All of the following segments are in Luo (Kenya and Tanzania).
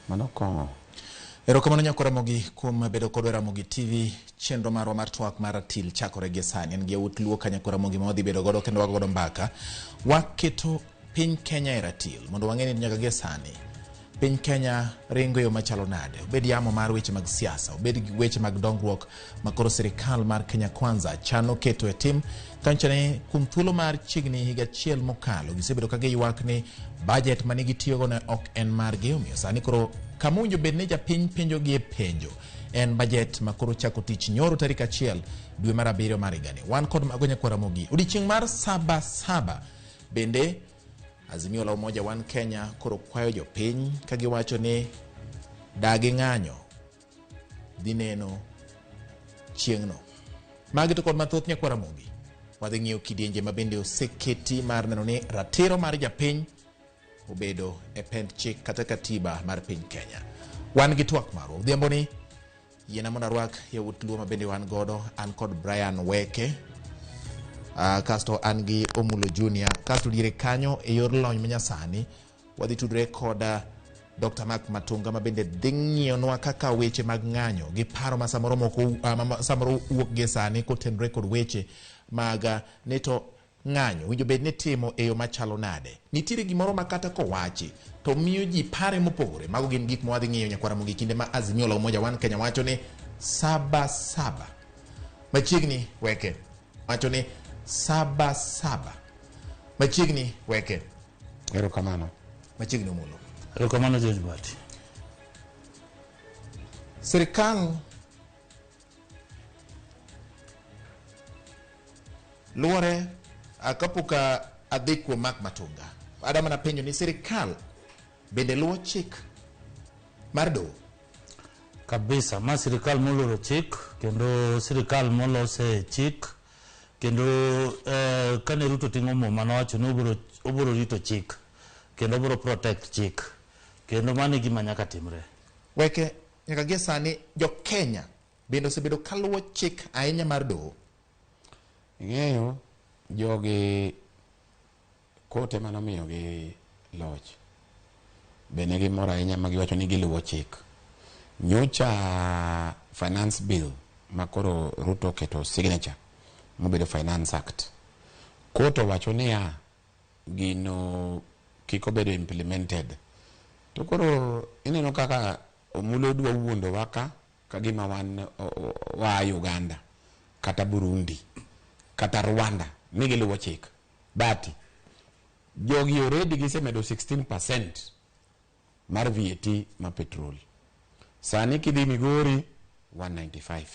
Mano kongo. Erokamano nyakora mogi kuom bedo kodwa Ramogi TV chenro marwa mar twak mar Ratil chakore gi sani. En gi yawuot luo kanyakora mogi ma wadhi bedo godo kendo wagodo mbaka. Waketo piny Kenya e ratil mondo wang'e ni nyaka gi sani piny Kenya ringo yo machalo nade. Obed yamo mar weche mag siasa, obed weche mag dongruok makoro sirikal mar Kenya Kwanza chano keto e tim. Kanchane kuom thuolo mar chiegni higa achiel mokalo gisebedo ka giywak ni budget mane gitiyogo ne ok en margi, omiyo sani koro kamunjo bed ne japiny penjo gi e penjo en budget makoro chako tich nyoro tarik 1 dwe mar 7 mar higani. Wan kod mago nyakora mogi odiochieng' mar Sabasaba bende Azimio la Umoja One Kenya koro kwayo jopiny ka giwacho ni dagi ng'anyo dhi neno chieng'no. Magi to kod mathoth nyakora mogi wadhi ng'iyo kidienje mabende oseketi mar neno ni ratiro mar japiny obedo e pend chik kata katiba mar piny Kenya. Wan gi twak marwa odhiambo ni yiena mondo arwak yawuot luo mabende wan godo. An kod Brian Weke, kasto an gi Omulo Junior, kasto diere kanyo e yor lony manyasani wadhi tudre kod Dr. Mark Matunga mabende dhi ng'iyonwa kaka weche mag ng'anyo gi paro ma samoro wuok gi sani kotenre kod weche mag neto ng'anyo winjo bed ni timo e yo machalo nade. Nitiere gimoro makata kowachi to miyo ji pare mopogore. Mago gin gik mwadhi ng'iyo nyakwara mogi kinde ma Azimio la Umoja One Kenya wacho ni Sabasaba. Machiegni Weke wacho ni Sabasaba. Machiegni Weke. Erokamano. Machiegni Omulo. Erokamano George Bati. Sirikal luore akapuka adhi kuom Mark Matunga. Adama na penjo ni sirikal bende luwo chik mar doho? Kabisa, ma sirikal moloro chik kendo sirikal molose chik kendo kane Ruto ting'o muma nowacho ni obiro rito chik kendo obiro protect chik kendo mano gima nyaka timre. Weke nyaka gi sani jo Kenya bende osebedo kaluwo chik ahinya mar doho. Ing'eyo jogi kote manomiyo gi loch bende gimoro ahinya ma giwacho ni giluwo chik. Nyocha finance bill makoro Ruto keto signature mobedo Finance Act, koto wacho niya gino kiko bedo implemented. To koro ineno kaka Omulo dwa wuondo waka kagima wan wa Uganda kata Burundi kata Rwanda ni giluwo chik. Bati jogi already gisemedo 16% mar VAT ma petrol. Sani kidhi Migori 195,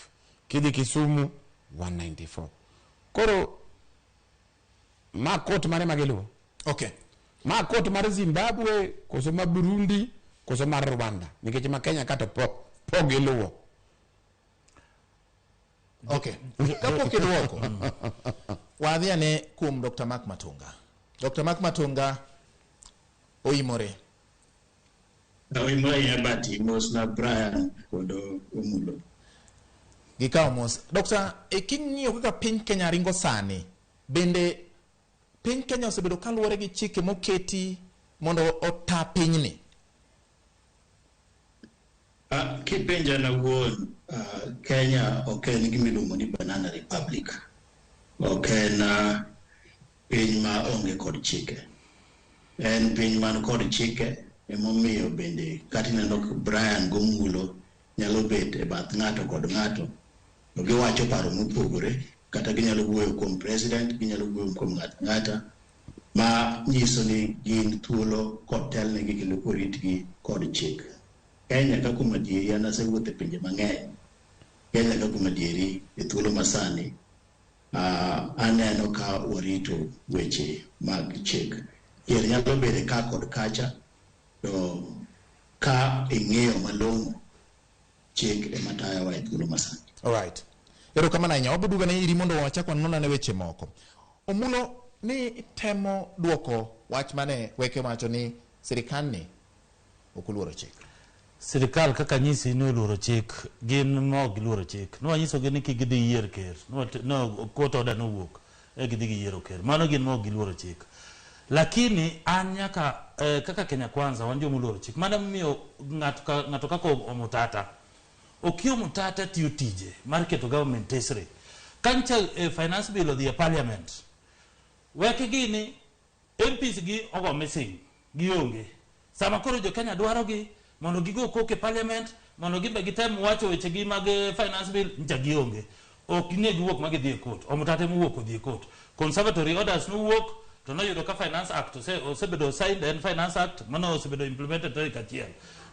kidhi Kisumu 194. Koro ma kot mane magiluwo? Okay. Ma kot mar Zimbabwe koso ma Burundi koso mar Rwanda nikech ma Kenya kato po giluwo. Okay. Kapok idwoko wadhi ane kuom Dr. Mark Matunga. Dr. Mark Matunga oimore. Oimore ya Bati mos na Brian kodo Omulo. Gikawo mos. Dr. King'iyo kaka piny Kenya ringo sani bende piny Kenya osebedo kaluwore gi chike moketi mondo ota pinyni. Kipenja na wuon Kenya ok en gimiluongo ni Banana Republic. Ok en piny ma onge kod chike. En piny man kod chike emomiyo bende katineno Brian Gomulo nyalo bet e bath ng'ato kod ng'ato to giwacho paro mopogore kata ginyalo wuoyo kuom president, ginyalo wuoyo kuom ng'ata ma nyiso ni gin thuolo kod telnegi kendo koritgi kod chik. Kenya ka kuma dieri an asewuotho e pinje mang'eny. Kenya ka kuma dieri e thuolo masani aneno ka warito weche mag chik. Yier nyalo bedo ka kod kacha to ka ing'eyo malong'o chik ema tayowa e thuolo masani. Alright. Erokamano ahinya. Waboduga ne iri mondo wachak waneno ne weche moko. Omulo ni temo duoko wach mane Weke wacho ni sirikal ni okuluoro chik. Sirikal kaka nyisi ni oluoro chik gin mok giluoro chik. Nwanyisogi ni kigidhi yier ker. No koto oda nowuok e gidhi gi yiero ker. Mano gin mok giluoro chik. lakini an nyaka kaka Kenya Kwanza wan jomuluoro chik mana miyo ng'ato kaka Omutata okio Mutata tiyo tije mar keto government tesre kancha finance bill odhi e parliament weke gini MPs gi ogo missing gionge sama koro jo Kenya dwaro gi mondo gigo koke parliament mondo gimbe gitem wacho weche gi mag finance bill nja gionge ok ne giwuok mag dhi e court Omutata muwuok odhi e court conservatory orders no wuok to no yudo ka finance act osebedo signed and finance act mano osebedo implemented tarik achiel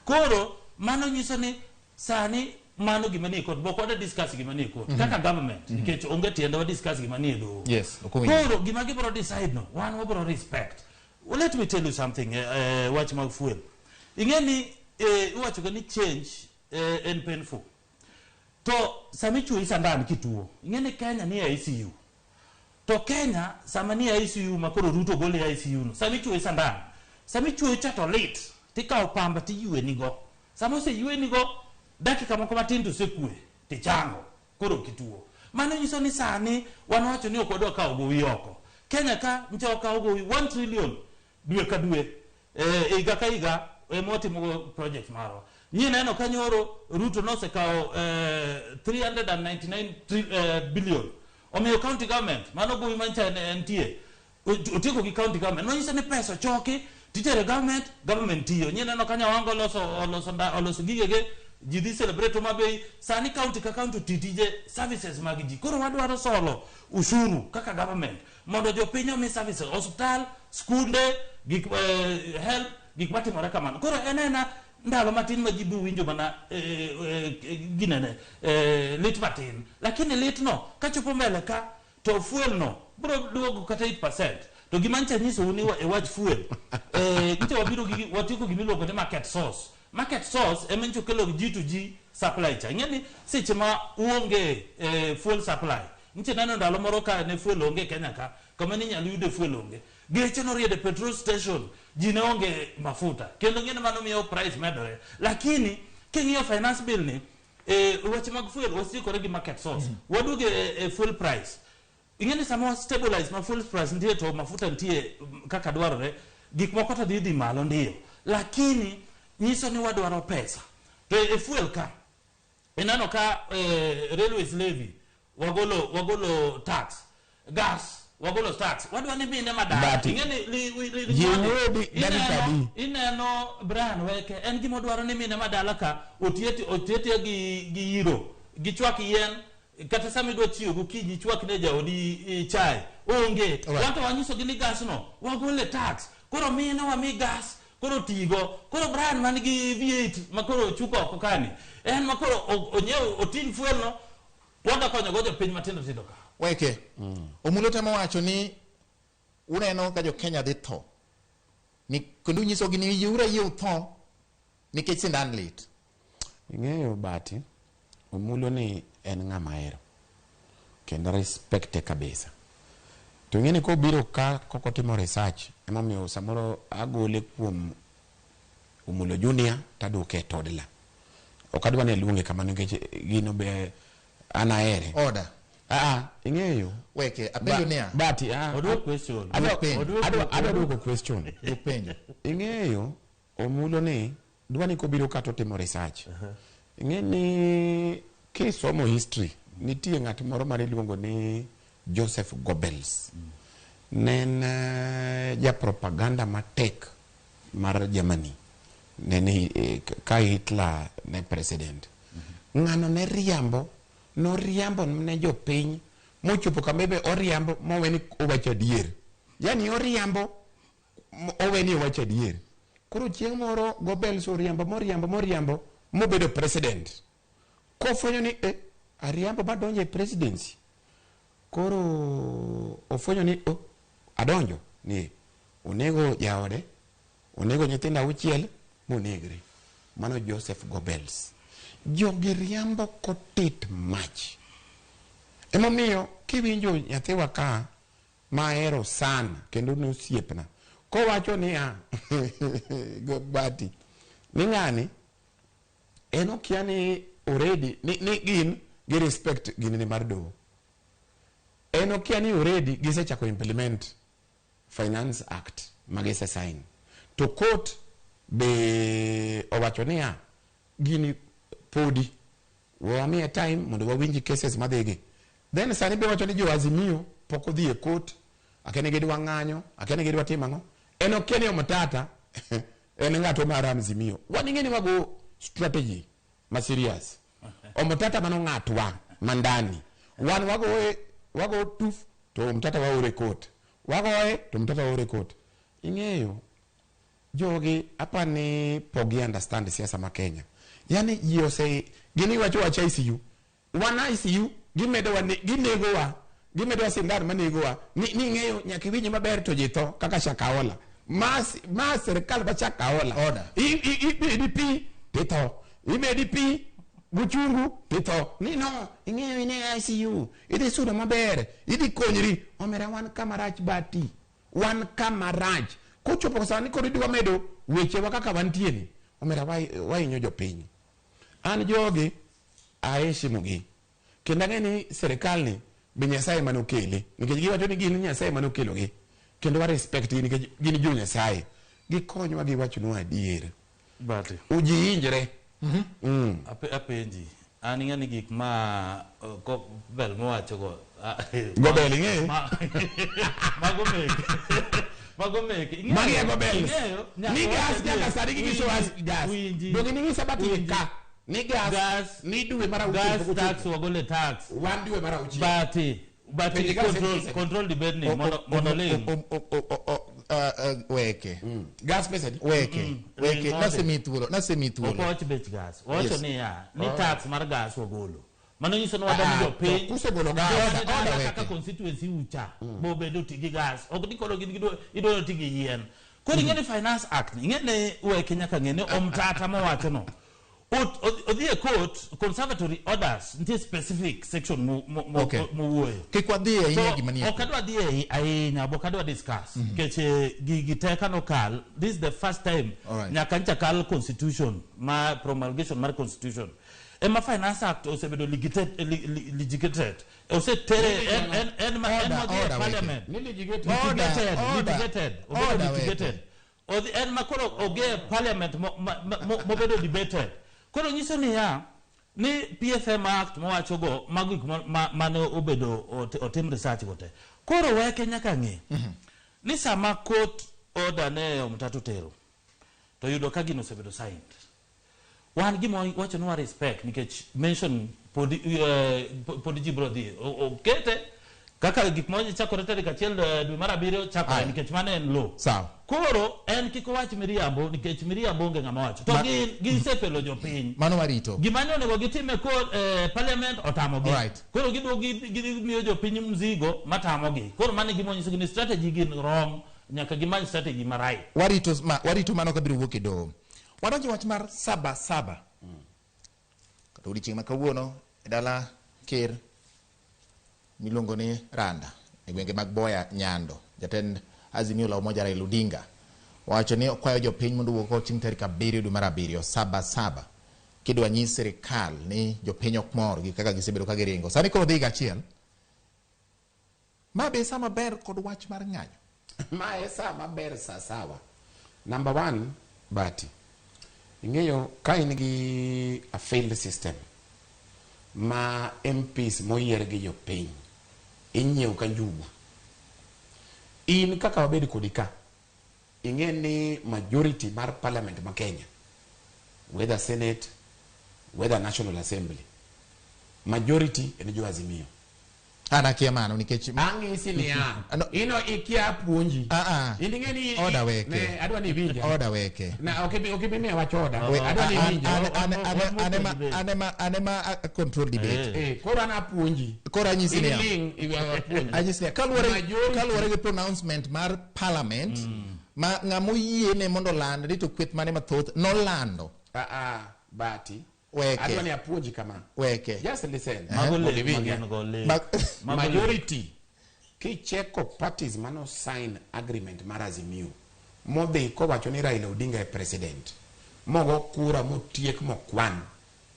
koro mano nyiso ni sani mano gima ni court boko da discuss gima ni court kaka government nikech onge tiende wa discuss gima ni do yes koro gima gibro decide no one wabro respect. Well, let me tell you something watch my fuel ingeni wacho ni change and painful to sami chui sandan kituo ingeni Kenya ni ICU to Kenya sama ni ICU makoro Ruto gole ICU no sami chui sandan sami chui chato late tika opamba ti yue nigo sama se yue nigo dakika moko matin to sekue ti chango koro kituo mano nyiso ni sani wanawacho ni okodwa ka ogo wi oko Kenya ka nchoka ogo 1 trillion dwe ka dwe iga ka iga motimo project maro ni neno kanyoro Ruto no se kao 399 billion omiyo county government mano go mancha NTA utiko ki county government no nyisa ni pesa choki titere government tiyo ni neno kanya wango oloso gigege jidi celebrate mabe sani county ka county titije services magiji koro wadwaro solo ushuru kaka government mondo jo pinyo mi services hospital school day health gikmatimore kamano koro enena ndalo matin majibu winjo mana ginene lit matin lakini lit no kachopo mbele ka to fuel no bro duogo kata 8% to gimancha nyiso uni e wach fuel nche wabiro watiko gimiluongo ni market source emencho kelo G2G supply cha ngeni seche ma uonge fuel supply nche nano ndalo moro ka ne fuel onge Kenya ka kama ni nyalo yude fuel onge geche no riede petrol station jine onge mafuta kendo ngene mano miyo price medore lakini kingiyo finance bill ni wache mag fuel wasikore gi market source waduge fuel price ingene samo stabilize ma fuel price ndiye to mafuta ndiye kaka dwarore gik moko to dhi malo ndiyo lakini nyiso ni wadwaro pesa to fuel ka enano ka railways levy wagolo tax gas wagolo tax wadwani mine madala ingeni ineno Brian weke en gimo dwaro ni mine madala ka otieti gi yiro gi chwak yen kata sami do chiyo gokinyi chwak ne jaodi chai onge wanto wanyiso gi ni gas no wagole tax koro mine wa mi gas koro tigo koro Brian man gi V8 makoro chuko kokani en makoro onyew oting fuel no wanda konyo gojo piny matindo tindo ka weke omulo temo wacho ni uneno ka jo Kenya dhi tho ni kundu nyiso gi ni yura yu tho nikech sindan lit ing'eyo bati omulo ni en ng'ama hero kendo respecte kabisa to ing'eni ko biro ka koko timo research emomiyo samoro agole kuom Omulo Junior taduke Todla okadwa ni luonge kamano nikech gino be anaere order ing'eyo weke apenjo nia bati odwo question adwa duoko question upenjo ing'eyo Omulo ni dwani ko biro ka to timo research ing'eni kisomo history nitie ng'at moro mane luongo ni Joseph Goebbels nen ja propaganda matek mar Germany nene ka Hitler ne president ng'ano ne riambo ne jopiny mochopo kamebe oriambo moweni owacho adier yani oriambo oweni owacho adier koro chieng' moro Goebbels moriambo mobedo president kofwenyo ni ariambo madonjo e presidency koro ofwenyo ni adonjo ni onego jaode onego nyithindo auchiel monegre mano Joseph Goebbels jogi riambo kotit mach emomiyo kiwinjo nyathiwa ka maero sana kendo nosiepna kowacho ni Bati ni ng'ani en okia ni already ni gin gi respect gin ni mar doho en okia ni already gisechako implement Finance Act magese sign to court be owachonia gini podi wamiye time mondo wawinji cases madhigi then sani be wachoni jo Azimio poko dhi e court akene gidwa ng'anyo akene gidwa timango en okene omtata en ng'ato mara Azimio waningeni wago strategy ma serious omtata mano ng'atwa mandani wan wago tuf to mtata waore court wagoe to mtata waore court ing'eyo jogi apani pogi understand siasa ma Kenya yani yose gini wacho wacha ICU wana ICU gimedo sindan manegowa ni ng'eyo nyaka winji maber to jitho kaka Shakahola mas serikal ba Shakahola ibedi pi tito ibedi pi buchungu tito ni no ing'eyo ine ICU idhi sudo maber idhi konyri omera wan kamarach bati wan kamarach kochopo sani koridu wamedo weche wa kaka wantieni omera wainyo jopiny an jogi aheshimugi kendo ang'eni serikal ni be Nyasaye manokele nikech giwacho ni gin Nyasaye manokelogi kendo wa respect gi nikech gin jo Nyasaye gikonywa giwachonwa adier Bati uji injre apenji an ing'ani gik ma ko bel mowacho go go bel ing'eyo mago meke magi go bel ni gas nyaka sari gi so gas dogi ni sabati ka ni gas ni duwe mara gas tax wagole tax wan duwe mara uchi bati control debate ni monoling weke gas pesa weke nasemi thuolo okoch bech gas wacho ni ya ni tax mar gas wagolo mano nyiso ni wadami jo piny kusegolo gas kaka constituency ucha bo bedo tigi gas ok dikolo idolo tigi yien kodi ngene Finance Act ngene weke nyaka ngene omtata mowacho no odhi court conservatory orders ntie specific section wuoyo kikwadhie ahinya gimanie ok adwa dhi ahinya bo kadwa discuss keche gigi teka no kal this is the first time nyaka ncha kal constitution ma promulgation mar constitution ema Finance Act osebedo litigated osetere en parliament litigated en makoro oge parliament mobedo debated koro nyiso ni ya ni PFM Act mowacho go magik mane obedo otim research gote koro weke nyaka ng'e ni sama court order ne omtatu tero to yudo ka gino osebedo signed wan gimo wacho no respect nikech mention podi jibro dhi okete kaka gik moja chakore tarik achiel dwe mar 7 chakore nikech mane en law sawa koro en kiko wach miriambo nikech miriambo onge ng'ama wacho to gin sepelo jopiny mano warito gimane onego gitime ko parliament otamogi koro gimiyo jopiny mzigo matamogi koro mane gimonyiso ni strategy gin wrong nyaka gimany strategy marai warito mano kabiro wuok e doho wadonjo wach mar saba kata odiochieng' ma kawuono e dala ker miluongo ni Randa e gwenge mag Boya Nyando jatend Azimio la Umoja Raila Odinga wacho ni kwayo jopiny mondo wuok chieng' tarik 7 dwe mar 7 saba kidwa nyis sirikal ni jopiny ok mor gi kaka gisebedo ka giringo sani koro dhi gachiel ma be sama ber kod wach mar ng'anyo ma esa maber sawa number 1 Bati ing'eyo ka in gi a failed system ma MPs moyier gi jopiny inyiew ka njugu in kaka wabedi kodika ing'e ni majority mar parliament ma Kenya whether Senate whether National Assembly majority en jo Azimio anakia mano nikech ang'isi ni ino ikia puonji inding'e ni oda weke ne adwa ni vinja oda weke na okibimia wachoda adwa ni vinja anema control debate koro ana puonji koro anyisi ni anyisi ni kalwore gi pronouncement mar parliament ma ng'amo yiene mondo land ni to kweth mane mathoth nolando Bati weke adwa ni apuonji kama weke just listen majority kicheko parties mano sign agreement mar Azimio modhi kowacho ni Raila Odinga e president mogo kura motiek mokwan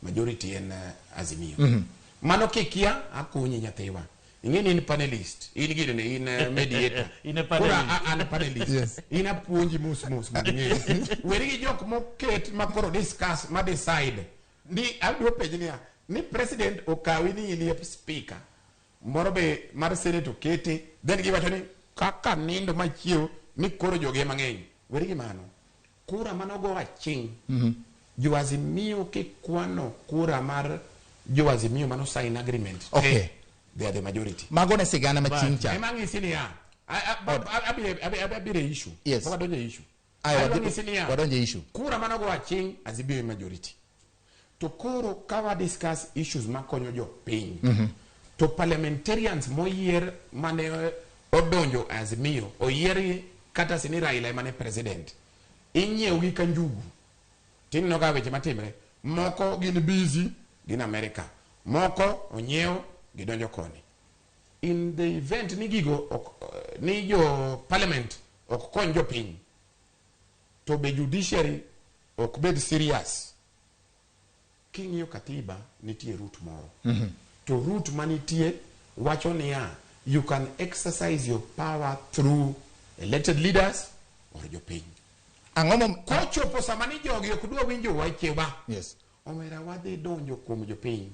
majority en Azimio mano kikia akunyi nyathiwa ingeni in panelist in gidene in mediator In a panelist. Kura an panelist Yes. in a puonji mus weri gi jok moket makoro discuss ma decide ni adwo penjnia ni president okawi ni in speaker moro be mar senate okete then giwacho ni kaka nindo machiew ni koro joge mang'eny weri gi mano kura manogo aching joazimio kikwano kura mar joazimio mano sign agreement Okay. they are the majority Mago ne sigana maching cha. emang'isi ni ya abire issue Yes. wakadonje issue Ay Emang'isi ni ya wadonje issue. kura manogo aching azibio majority to koro kawa discuss issues makonyo jo piny to parliamentarians moyier mane odonjo azimio oyier kata sini Raila emane president inyiew gi ka njugu tinno ga weche matimre moko gin busy gin America moko onyiew gidonjo koni in the event ni gigo ni jo parliament ok kony jo piny to be judiciary ok bed serious king'iyo katiba nitie root moro to root manitie wacho niya you can exercise your power through elected leaders or jo piny Angomo kochopo sama ni jogi ok dwa winjo wacheba yes. omera wadhi donjo kuom jo piny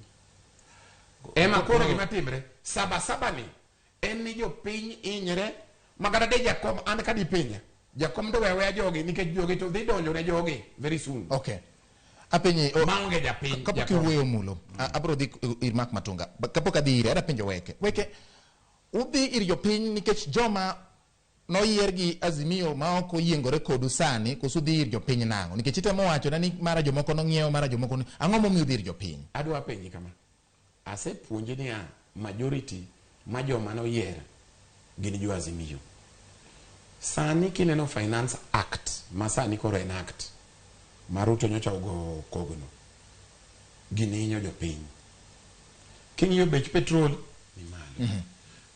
ema koro gima timre saba ni en ni jo piny inyre magara de jakom an kadi pinya jakom do wewe jogi nikech jogi to dhi donjo ne jogi very soon Okay. Apenye maonge japiny kapok iwuoyo mulo abro dhi ir Mark Matunga kapok adhi ire penjo weke udhi ir jopiny nikech joma noyier gi azimio ma ok oyiengore kodu sani koso dhi ir jopiny nango nikech itemo wacho ni mara jomoko nong'iewo mara jomoko ang'o momiyo dhi ir jopiny adwa penji kama asepuonji ni majority ma joma noyier gin jo azimio sani kineno finance act ma sani koro en act Maruto nyocha ugo kogno gininyo jo piny king'iyo bech petrol ni malo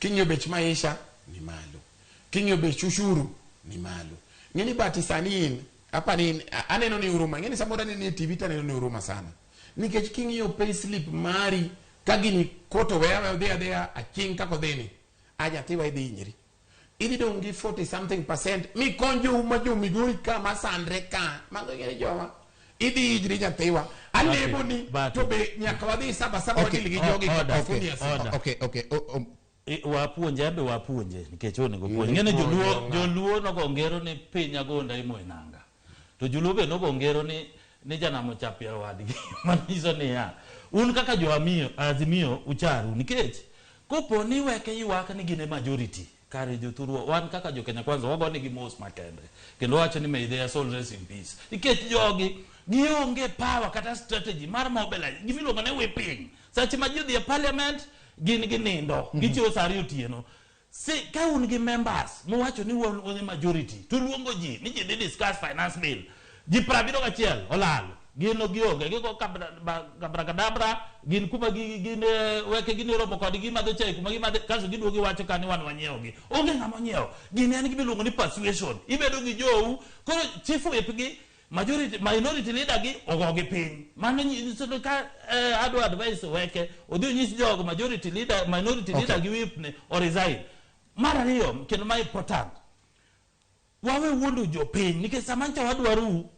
king'iyo bech maisha ni malo king'iyo bech ushuru ni malo ng'eni bati sani in hapa ni aneno ni huruma ng'eni samoda ni TV taneno ni huruma sana nikech king'iyo pay slip mari kagini koto wewe odhia aching kako dhini aja tiwa idhi nyiri idhi dongi 40 something % mi konjo uma jo Migori kama sandre ka mango ngere joma idhi ijri nyathiwa alebo ni to be nyaka wadhi saba wadili gi jogi okay wapuonje nikech onego puonj ngene joluo nogo ngero ni piny agonda imoenanga to joluo be nogo ngero ni janamo chapia wadgi maniso ni ya un kaka jo azimio ucharu nikech kopo ni weke ywak ni gine majority kare jothurwa wan kaka jo Kenya Kwanza wagone gi mos makende kendo wacho ni may their soul rest in peace nikech jogi gionge power kata strategy mar mobilize gimiluongo ne whipping sachi ma jodhi e parliament gin ginindo gichiwo sari otieno si ka un gi members mowacho ni won majority to luongo ji ni ji discuss finance bill ji 71 olal gino gionge gigo kabrakadabra gin kuma gin weke gin romo kod gima do chai kuma gima kaso giduogi wacho kani wan wanyiewo gi onge ngama nyiewo gin en gibiluongo ni persuasion ibedo gi jou koro chief whip gi majority minority leader gi ogogi piny mano nyiso ka adwa advice weke odhi nyis jogo majority leader minority leader gi whip ne o resign mara riyo kendo mai important wawe wuondo jo piny nikech samancha wadwaru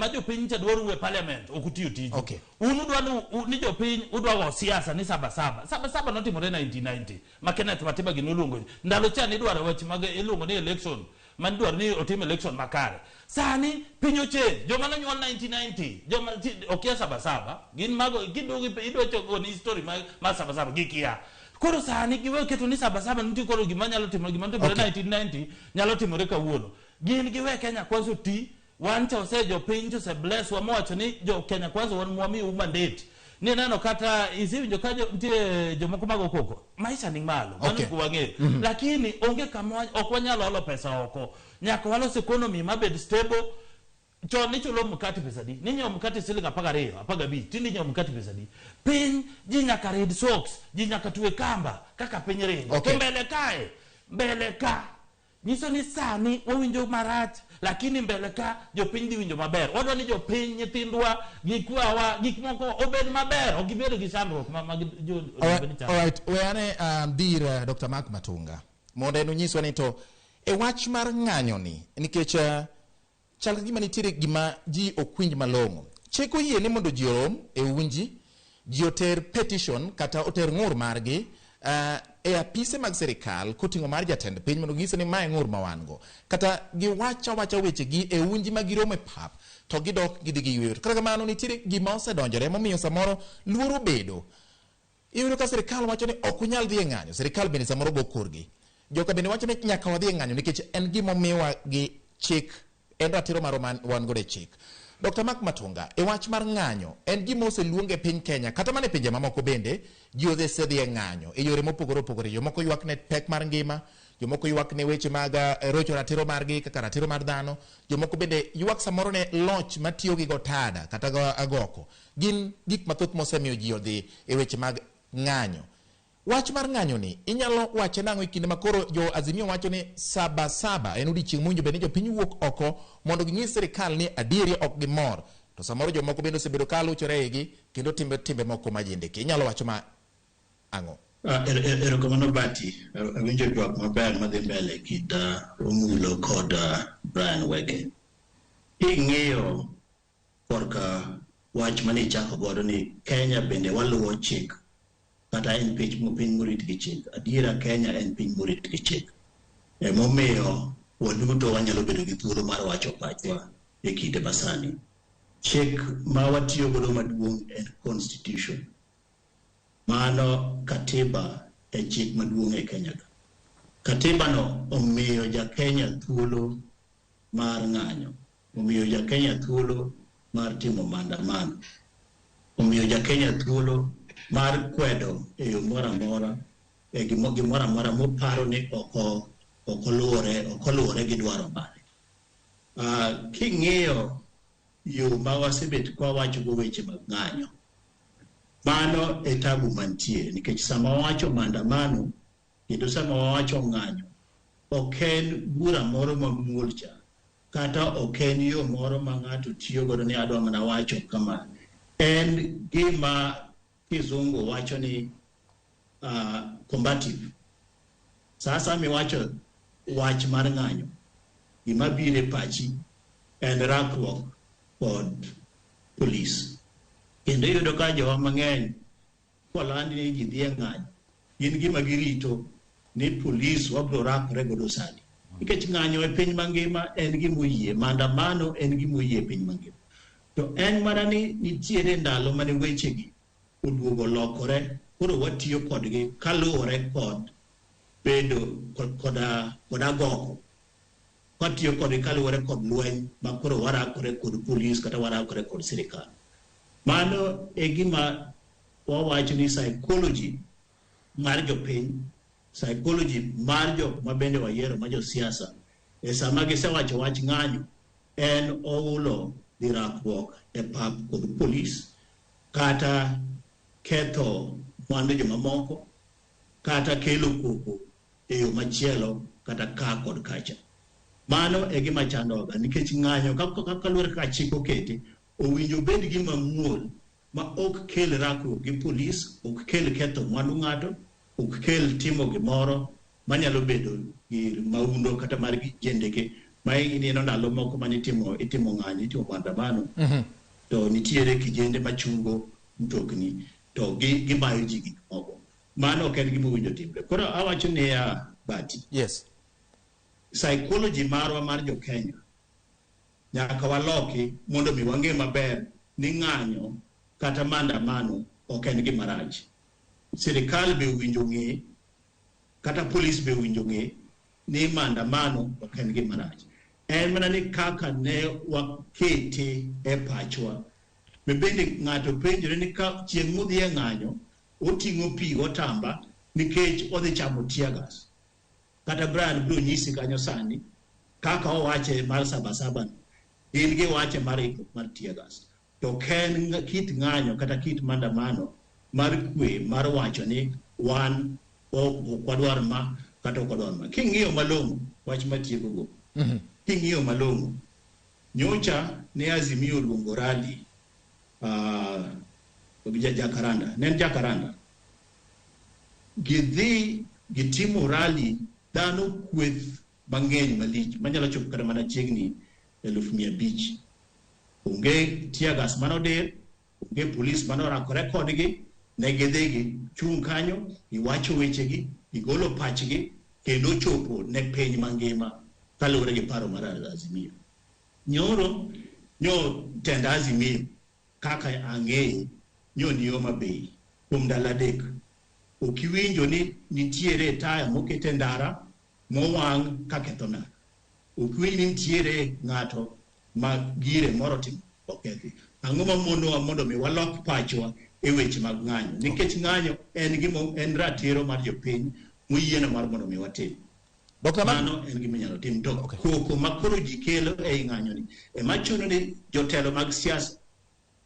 ma jo piny cha dwaru e parliament okutiyo tiji unu dwanu ni jo piny udwa go siasa ni saba notimore 1990 ma Kenneth Matiba gi noluongo ndalo cha ni dwaro wach mag iluongo ni election man dwaro ni otim election makare sani piny oche joma nonyuol 1990 joma okia saba gin mago giduogi idwa chogo ni history ma saba gikia koro sani giwe keto ni saba nitie koro gima nyalo timore gima timore 1990 nyalo timore kawuono gin giwe Kenya Kwanza ti wancha osejo piny to se bless wa mowacho ni jo Kenya Kwanza wan mwami mandate ni neno kata isiwinjo ka nitie jomoko mago koko maisha ni malo mano kuwang'e lakini onge kama ok wanyalo holo pesa oko nyaka walos economy mabed stable chon ni chulo mkati pesa di ni nyom mkati siling 12 15 tindi nyom mkati pesa di piny ji nyaka red socks ji nyaka tuwe kamba kaka piny ringo mbele ka nyiso ni sani wawinjo marach lakini mbele ka jopiny dhi winjo maber. Wadwa ni jopiny, nyithindwa, gikwawa, gik moko obed maber, ok gibed gi chandruok ma alright, weane dir Dr. Mark Matunga mondo en nyiswa ni to e wach mar ng'anyo ni nikech chal gima nitiere gima ji okwinj malong'o. Chik oyie ni mondo ji orom e unji, ji oter petition kata oter ng'ur margi e apise mag sirikal koting'o mar jatend piny mondo gise ni mae ng'ur ma wan go, kata giwacha weche gi e unji ma giromo e pap to gidok gidhi gi yweyo. Kata kamano nitiere gima osedonjore momiyo samoro luoro bedo. Iyudo ka sirikal wacho ni ok unyal dhi e ng'anyo, sirikal bende samoro go korgi. Joka bende wacho ni nyaka wadhi e ng'anyo nikech en gima omiwa gi chik, en ratiro mar wan go e chik. Dr. Mark Matunga, e wach mar ng'anyo, en gima oseluonge piny Kenya, kata mana e pinje mamoko bende, ji osedhi e ng'anyo e yore mopogore opogore. Jomoko ywak ne pek mar ngima, jomoko ywak ne weche mag rocho ratiro margi kaka ratiro mar dhano, jomoko bende ywak samoro ne loch matiyo gi gotada kata agoko. Gin gik mathoth mosemiyo ji odhi e weche mag ng'anyo. Wach mar ng'anyo ni inyalo wache nang'o e kinde makoro jo Azimio wacho ni Sabasaba en odiochieng' mwinjo bende jopiny wuok oko mondo ginyis sirikal ni adieri ok gimor, to samoro jomoko bende osebedo ka luchore igi kendo timbe moko majendeke. Inyalo wacho ma ang'o? Erokamano Bati, awinjo ywak maber madhi mbele kid Omulo kod Brian Wege. Ing'eyo korka wach mane ichako godo ni Kenya bende waluwo chik, kata en piny morit gi chik. Adiera Kenya en piny morit gi chik. Emomiyo waduto wanyalo bedo gi thuolo mar wacho pachwa e kinde masani. Chik ma watiyo godo maduong' en constitution. Mano katiba e chik maduong' e Kenya. Katiba no omiyo ja Kenya thuolo mar ng'anyo, omiyo ja Kenya thuolo mar timo maandamano, omiyo ja Kenya thuolo mar kwedo e yo mora mora e gimora mora moparo ni okoluore gi dwaro mare. King'iyo yo ma wasebet kwa wacho go weche mag ng'anyo, mano e tabu mantie, nikech sama wacho maandamano kendo sama wacho ng'anyo, ok en bura moro mamuol cha, kata ok en yo moro ma ng'ato tiyo godo ni adwa mana wacho kama. En gima kizungu wacho ni combative. Sasa mi wacho wach mar ng'anyo, gima bire pachi en rakruok kod police. Kendo yudo ka jowa mang'eny kolandi ni ji dhi e ng'anyo, gin gima girito ni police wabro rakore godo sani. Nikech ng'anyo e piny mangima en gima oyie, maandamano en gima oyie e piny mangima. To en mana ni nitiere ndalo mane wechegi oduogo lokore, koro watiyo kodgi kaluwore kod bedo kod agoko. Watiyo kodgi kaluwore kod lweny ma koro warakore kod police kata warakore kod sirikal. Mano e gima wawacho ni psychology mar jopiny, psychology mar jok mabende wayiero ma josiasa, e sama gisewacho wach ng'anyo, en oulo dhi rakruok e pap kod police, kata ketho mwandu jomamoko, kata kelo koko e yo machielo, kata ka kod kacha. Mano e gima chandoga, nikech ng'anyo kaka luwore ka chik okete, owinjo bed gima muol ma ok kel rakruok gi police, ok kel ketho mwandu ng'ato, ok kel timo gimoro manyalo bedo gi maundo kata mar jendeke. Ma ineno ndalo moko mane itimo ng'anyo, itimo maandamano, to nitiere kijende machungo mtokni to gibayo ji gik moko. Mano ok en gima owinjo timre. Koro awacho ni Bati, yes, psychology marwa mar jo Kenya nyaka waloki mondo mi wang'e maber ni ng'anyo kata maandamano ok en gima rach. Sirikal be owinjo ng'e, kata police be owinjo ng'e ni maandamano ok en gima rach. En mana ni kaka ne wakete e pachwa. Bende ng'ato penjore ni ka chieng' modhi e ng'anyo oting'o pi otamba nikech odhi chamo tiagas. Kata Brian bro nyisi kanyo sani kaka owache mar Sabasaba in gi wache mar tiagas. To ken kit ng'anyo kata kit maandamano mar kwe mar wacho ni wan ok wadwar ma kata kodon ma king'iyo malong'o wach matieko go king'iyo malong'o nyocha ne Azimio luongo rally Jacaranda nen Jacaranda gidhi gitimo rally dhano kweth mang'eny malich manyalo chopo kata mana chiegni 500,000 onge tiagas manodir onge polis manorakore kodgi ne gidhi chung kanyo giwacho wechegi gigolo pachgi kendo chopo ne piny mangima kaluwore gi paro mar Azimio. Nyoro nyo tenda Azimio kaka ang'eye nyo ni Homa Bay kuom ndalo adek okiwinjo ni nitiere taya mokete ndara mowang' kaketho ndara, okiwinjo ni nitiere ng'ato ma gire moro tim okethi. Ang'o mamonowa mondo mi walok pachwa e weche mag ng'anyo, nikech ng'anyo en ratiro mar jopiny moyieno mar mondo mi watim. Mano en gima inyalo tim to koko makoro ji kelo ei ng'anyoni ema chuno ni jotelo mag siasa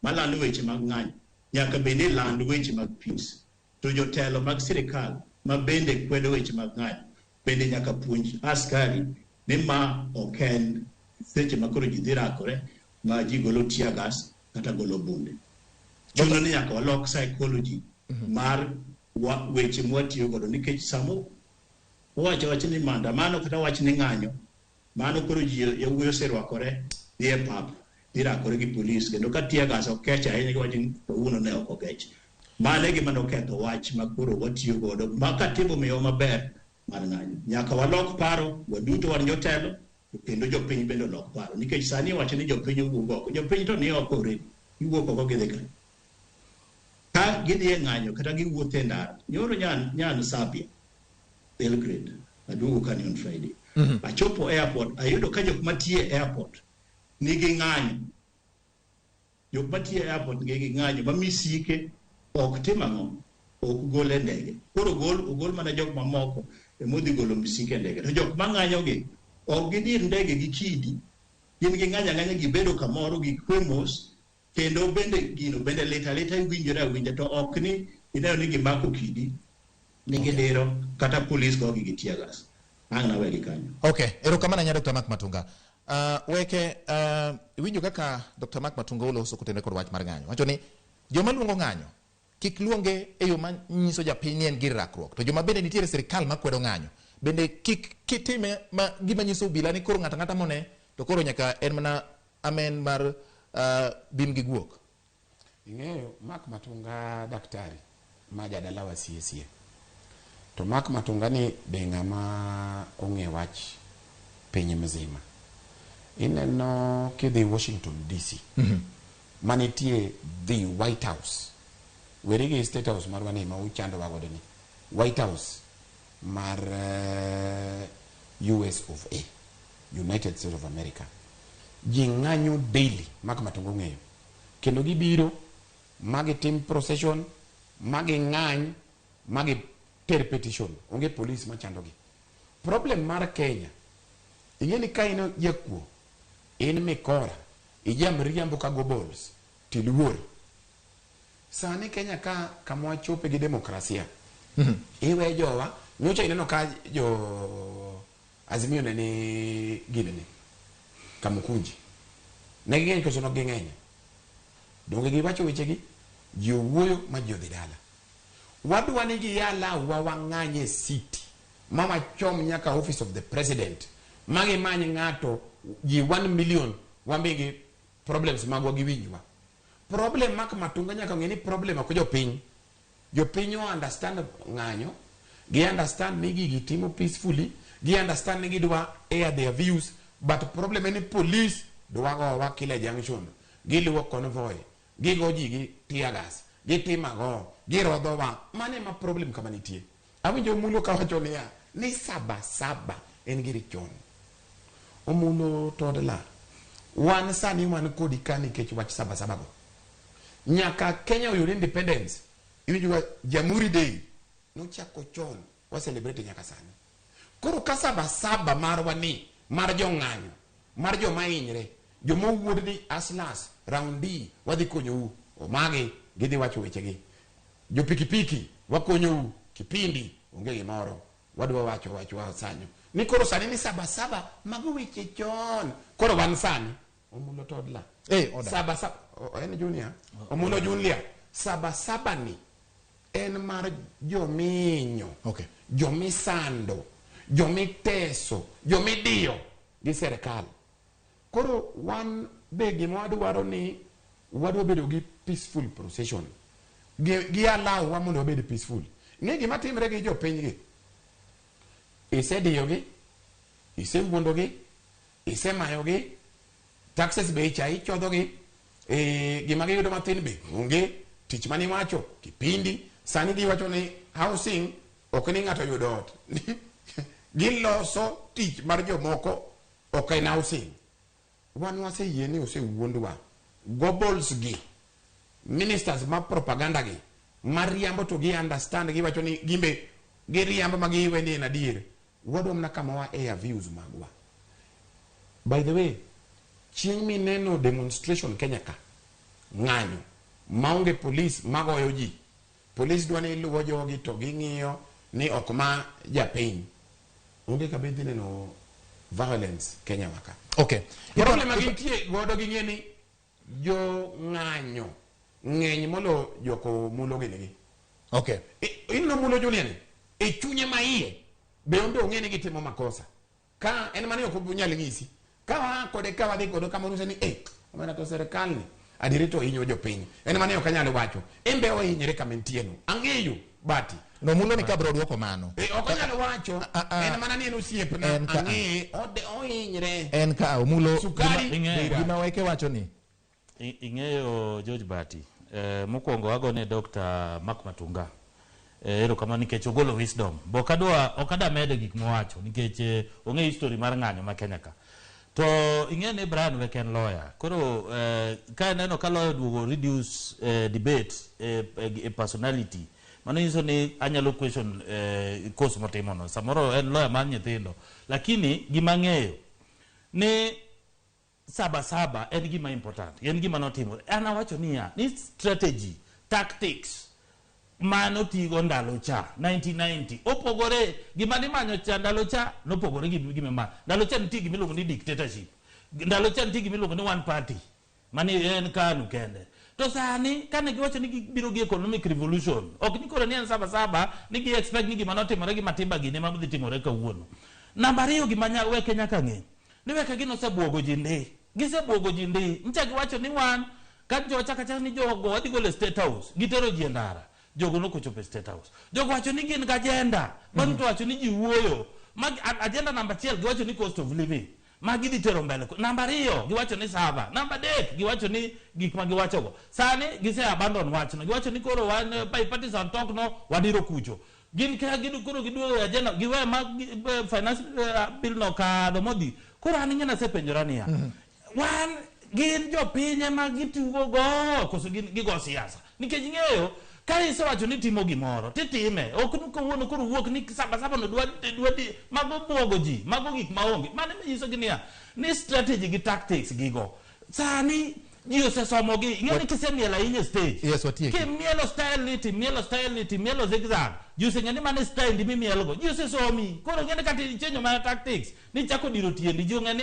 malando weche mag ng'anyo nyaka bende land weche mag peace, to jotelo mag sirikal ma bende kwedo weche mag ng'anyo bende nyaka puonj askari ni ma ok en seche makoro ji dhi rakore ma ji golo tear gas kata golo bunde. Chuno ni nyaka walok psychology mar weche mwatiyo godo, nikech samo wacho ni maandamano kata wach ni ng'anyo mano koro ji yawuoyo serwakore dhi e pap dhi rakore gi polis kendo ka tear gas okech ahinya giwacho ni kawuono ne ok okech. Mano e gima noketho wach ma koro watiyo godo ma katimo miyo maber mar ng'anyo. Nyaka walok paro waduto wan jotelo kendo jopiny bende olok paro, nikech sani wacho ni jopiny owuok oko, jopiny to ni oko already giwuok oko gidhi kanye ka gidhi e ng'anyo kata giwuotho e ndara. Nyoro nyan Sabia Belgrade aduogo kani on Friday achopo airport ayudo ka jok matie airport nigi ng'anyo, jok matie airport nigi ng'anyo ma misike ok tim ang'o, ok gol e ndege, koro ogol mana jok mamoko emodhi golo misike e ndege, to jok mang'anyogi ok gidir ndege gi kidi, gin gi ng'anya gibedo kamoro gi kwemos kendo bende gino bende lita iwinjore awinja, to ok ni ineno ni gimako kidi nigi diro kata polis ko gi tear gas. Ang na wegi kanyo. Okay, erokamano nya Dr. Mark Matunga. Weke winjo kaka Dr. Mark Matunga oloso kotene kod wach mar ng'anyo. Wacho ni joma luongo ng'anyo kik luonge e yo manyiso japiny ni en gir rakruok, to joma bende nitiere sirikal makwedo ng'anyo bende kik kitime gima nyiso obila ni koro ng'ata mone to koro nyaka en mana amen mar bim gi guok. Ing'eyo Mark Matunga daktari ma jadalawa sie to Mark Matunga ni be ng'ama ong'e wach piny mzima. Ineno kidhi Washington DC manitie the White House, werigi State House marwani ma uchando wagodo ni White House mar US of A, United States of America, ji ng'anyo daily. Mark Matunga ong'eyo kendo gibiro magitim procession magi ng'any magi ter petition, onge police machandogi. Problem mar Kenya ing'eni ka ino jakuo in mikora ijam riambo ka go balls tiluor. Sani Kenya kama chope gi demokrasia iwe jowa nyocha ineno ka jo Azimio ni gine Kamukunji ne ging'eny koso nok ging'eny donge giwacho wechegi ji owuoyo ma ji odhi dala. Wadwa ni gi yala wang'anye city mama chom nyaka office of the president magi many ng'ato ji 1 million wambigi problems magwa gi winjwa. Problem Mark Matunga nyaka ng'eni problem ako jopiny understand ng'anyo, gi understand ni gigi timo peacefully, gi understand ni gidwa air their views, but problem ni police dwa gowa kila junction, giluwo convoy, gigo ji gi tear gas, gitimago, girodhowa. Mane ma problem kama nitie. Awinjo mulo ka wacho niya ni saba en giri chon omulo todla wan sani wan kodi kani kech wach saba go nyaka Kenya oyud independence. Iwinjo Jamhuri Day no chako chon wa celebrate nyaka sani. Koro ka saba marwa ni mar jong'anyo, mar joma hinyre, joma wuod ni aslas raundi wadhi konyo u magi gidhi wacho wechegi, jo pikipiki wakonyo u kipindi onge gimoro wadwa wacho sanyo ni koro sani ni saba mago weche chon koro wan sani omulo todla order. Saba en junior omulo junior saba ni en mar jominyo Okay. jomisando jomiteso jomidiyo gi serikal. Koro wan be gima wadwaro ni wadwa bedo gi peaceful procession gi allow wa mondo wabed peaceful. Ng'e gima timre gi jopiny gi, isediyogi, isewuondogi, isemayogi, taxes be ichodhogi, gima giyudo mathin be onge, tich mani wacho kipindi sani giwacho ni housing ok ni ng'ato yudo ot giloso tich mar jomoko ok en housing. Wan waseyie ni osewuondwa gobols gi ministers ma propaganda gi mariambo to gi understand giwacho ni gimbe giriambo ma giwe ni en adier. Wadwa mna kama wa air views magwa. By the way, chieng' mineno demonstration Kenya ka ng'anyo maonge police magoyo ji, police dwa ni luwo jogi to ging'iyo ni ok ma japiny, onge ka bedhi neno violence Kenya waka. Okay. Problem gintie godo gi ng'eni jo ng'anyo ng'eny molo joko mulo gini. Okay. Ino mulo Julian e chunye ma iye be onde ong'eni gitimo makosa ka en mane ok obunyal ng'isi ka kode ka wadhi godo kama nuse ni omena to serikal ni adirito hinyo jopiny en mane ok anyalo wacho embe ohinyre kama ntie no ang'eyo bati no mulo ni kabro duoko mano ok anyalo wacho en mana ni en osiep na ang'e ohinyre en ka mulo sukari gima weke wacho ni ing'eyo George Bati mokwongo agone Dr. Mark Matunga ero kama nikech ogolo wisdom okada mede gik mowacho nikech ong'e history mar ng'anyo ma Kenya ka to ing'e ni Brian Wek en lawyer koro ka neno ka lawyer duogo reduce debate a personality mano nyiso ni anyalo question course motimo no samoro en lawyer mar nyithindo lakini gima ng'eyo ni saba en gima important en gima notimore ana wacho niya ni strategy tactics mano tigo ndalo cha 1990 opogore gima ni manyo cha ndalo cha nopogore gi gima ndalo cha nitie gima iluongo ni dictatorship ndalo cha nitie gima iluongo ni one party mani en KANU kende to sani kane giwacho ni gibiro gi economic revolution ok ni koro ni en saba ni gi expect ni gima notimore gi Matimba gine ma dhi timore kawuono. Namba 2 gima Weke nyaka ng'e ni Weke gino osebwogo ji ndi gisebwogo ji ndi ncha giwacho ni wan ka jo chaka ni jogo wadhi gole State House gitero ji ndara jogo nokochope State House jogo wacho ni gin agenda to wacho ni ji wuoyo agenda namba 1 giwacho ni cost of living magi dhi tero mbele. Namba 2 giwacho ni sava. Namba 3 giwacho ni gik ma giwacho go sani gise abandon wachno giwacho ni koro wan partisan talk no wadiro kucho gin ka koro giduogo agenda giwe ma finance bill no ka do modi koro aning'ena sepenjora niya wan gin jopinye ma gitugo go koso gigo siasa nikech ng'eyo ka isewacho ni timo gimoro titime ok ni kawuono koro wuok ni saba no dwa mago bwogo ji mago gik maonge mane nyiso gi niya ni strategy gi tactics gigo sani ji osesomo gi ing'eni kisemielo ahinya stage kimielo style ni mielo zigzag ji oseng'eni mane style ndi mimielo go ji osesomi koro ng'eni kati chenyo mana tactics ni chako diro tiendi ji ong'eni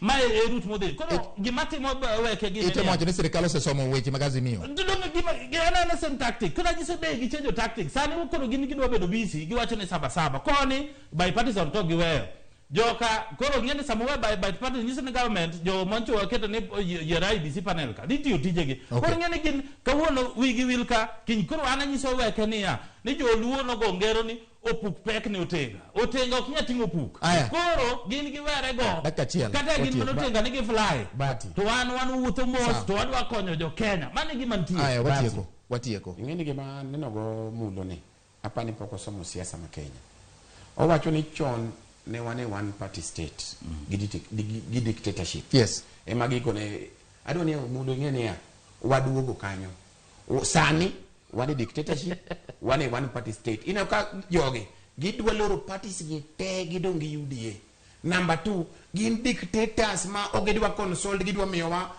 ma e route modhi koro gima timo Weke gi ite mocho ni serikal osesomo weche mag Azimio ndonge gima gana sen tactic kuna ji sebe gi chenjo tactics sani koro gin gidwa bedo busy giwacho ni saba koni bipartisan to giweyo joka koro ng'eni samuwe bipartisan nyiso ni government jo moncho waketo ni yera IBC panel ka ditiyo tijegi koro ng'eni gin kawuono wigi wilka kiny koro ana nyiso Weke niya ni joluo nogo ngero ni opuk pek ni otenga ok nya ting'o opuk koro gin giwere go kata gin manotenga ni gifly to wan wuotho mos to wadwa konyo jo Kenya mane gima nitie watieko ing'eni gima neno go mulo ni apani pok osomo siasa ma Kenya owacho ni chon ne wane one party state gi dictatorship ema gikone adwa ni mulo ng'eni ya waduogo kanyo sani wane dictatorship wane one party state ina ka joge gidwa loro parties gi te gidong gi UDA. Number 2 gin dictators ma ogedwa console gidwa miyowa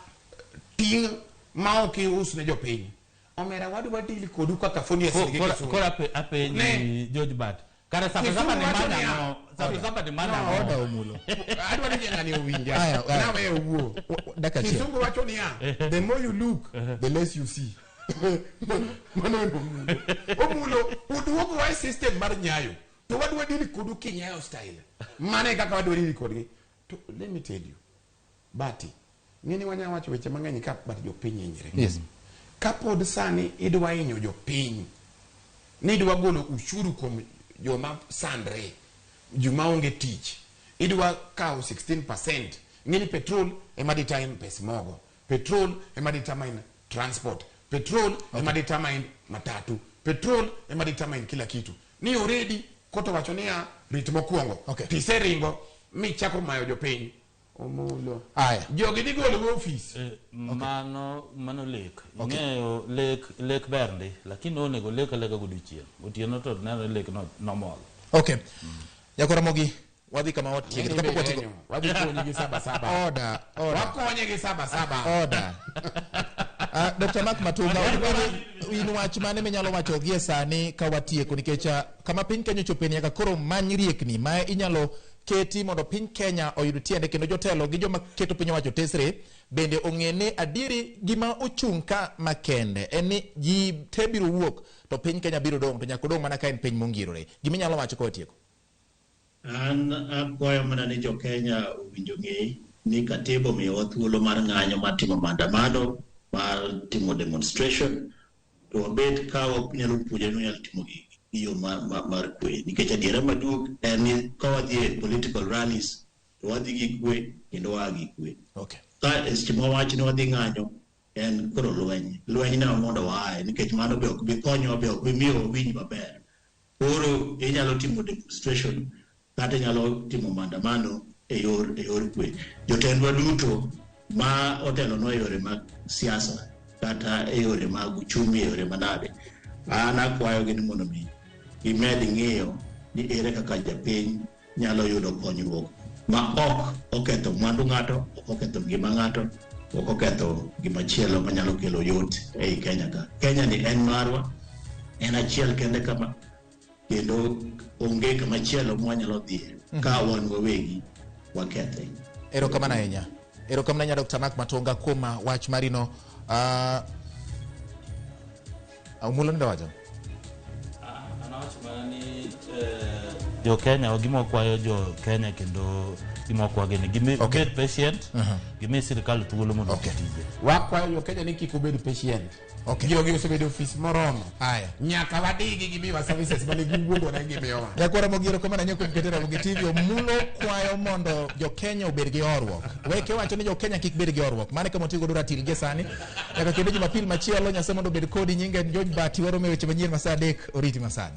ting ma ok usne jopiny omera wadwa deal kodu kaka phone kora apenji George Bat Kare sapa ni mana sapa ni mana Oda Omulo. Adwa ni ngani owinja. Aya, Na we owuo. Daka chiel. Kisungu wacho niya, the more you look, the less you see. Mano Omulo, uduogo wa system mar nyayo. To wadwa dili kudu kinyayo style. Mane kaka wadwa dili kodgi. To let me tell you. Bati, ngeni wanya wacho weche mang'eny ka bat jopiny hinyre. Yes. Kapod sani idwa hinyo jopiny. Ni idwa golo ushuru kuom joma sandre, joma onge tich. Idwa kao 16%. Ngeni petrol ema determine pes mogo. Petrol ema determine transport. Petrol ema determine matatu. Petrol ema determine kila kitu. Ni already koto wacho niya ritmo kuongo. Okay. Tiseringo mi chako mayo jopiny. Omulo. Aya. Jogi dhi golo office. Mano lek. Ng'eyo lek bernde, lakini onego lek alega godiochieng'. Otieno to neno lek normal. Okay. Yakuramogi wadhi kama watiegre kapok watieko. Wadhi konyi gi saba. Order. Wakonye gi saba. Order. Dr. Mark Matunga, in wach mane minyalo wacho gie sani ka watieko nikech kama piny Kenya ochope nyaka koro many riekni ma inyalo keti mondo piny Kenya oyud tiende kendo jotelo gi joma keto piny owacho tesre bende ong'ene adieri gima ochung' ka makende en ni ji te biro wuok to piny Kenya biro dong to nyaka dong mana ka en piny mongirore. Gima inyalo wacho ka watieko? An akwayo mana ni jo Kenya owinjo ng'e ni katiba miyowa thuolo mar ng'anyo mar timo maandamano, mar timo demonstration, to wabed ka wanyalo puonjore ni wanyalo timo iyo mar kwe. Nikech adiera maduong' en ni ka wadhi e political rallies to wadhi gi kwe kendo waa gi kwe. Okay. Ka seche mawach ni wadhi ng'anyo en koro lweny na mondo waaye nikech mano be ok bi konyowa, be ok bi miyo wawinj maber. Koro inyalo timo demonstration kata inyalo timo maandamano e yor kwe. Jotendwa duto ma otelonwa e yore mag siasa kata e yore mag uchumi, e yore manade, an akwayogi ni mondo mi gimed ng'eyo ni ere kaka japiny nyalo yudo konyruok ma ok oketho mwandu ng'ato, ok oketho ngima ng'ato, ok oketho gimachielo manyalo kelo yot ei Kenya ka. Kenya ni en marwa, en achiel kende kama, kendo onge kamachielo mwanyalo dhiye ka wan wawegi wakethe. Erokamano ahinya. Erokamano ahinya Dr. Mark Matunga kuom wach marino. Omulo nda wacho? Anawach mani jo Kenya gima kwayo jo Kenya kendo gima kwayo ni gimi bed patient, gimi sirikal thuolo mondo tije. Wakwayo jo Kenya ni kik ubed patient. Okay. Jogi osebedo office moromo. Aya. Nyaka wadigi gimiwa services mane giwuondo na gimiwa. Yakuramogi erokamano ahinya kuom keto Ramogi TV. Omulo kwayo mondo jo Kenya obed gi horuok. Weke wacho ni jo Kenya kik bed gi horuok. Mane kama otigo ratil gie sani. Nyaka kendo Jumapil machielo Nyasaye mondo obed kodi. Nyinge George Bati waro weche manyien ma saa 3 oriti masani.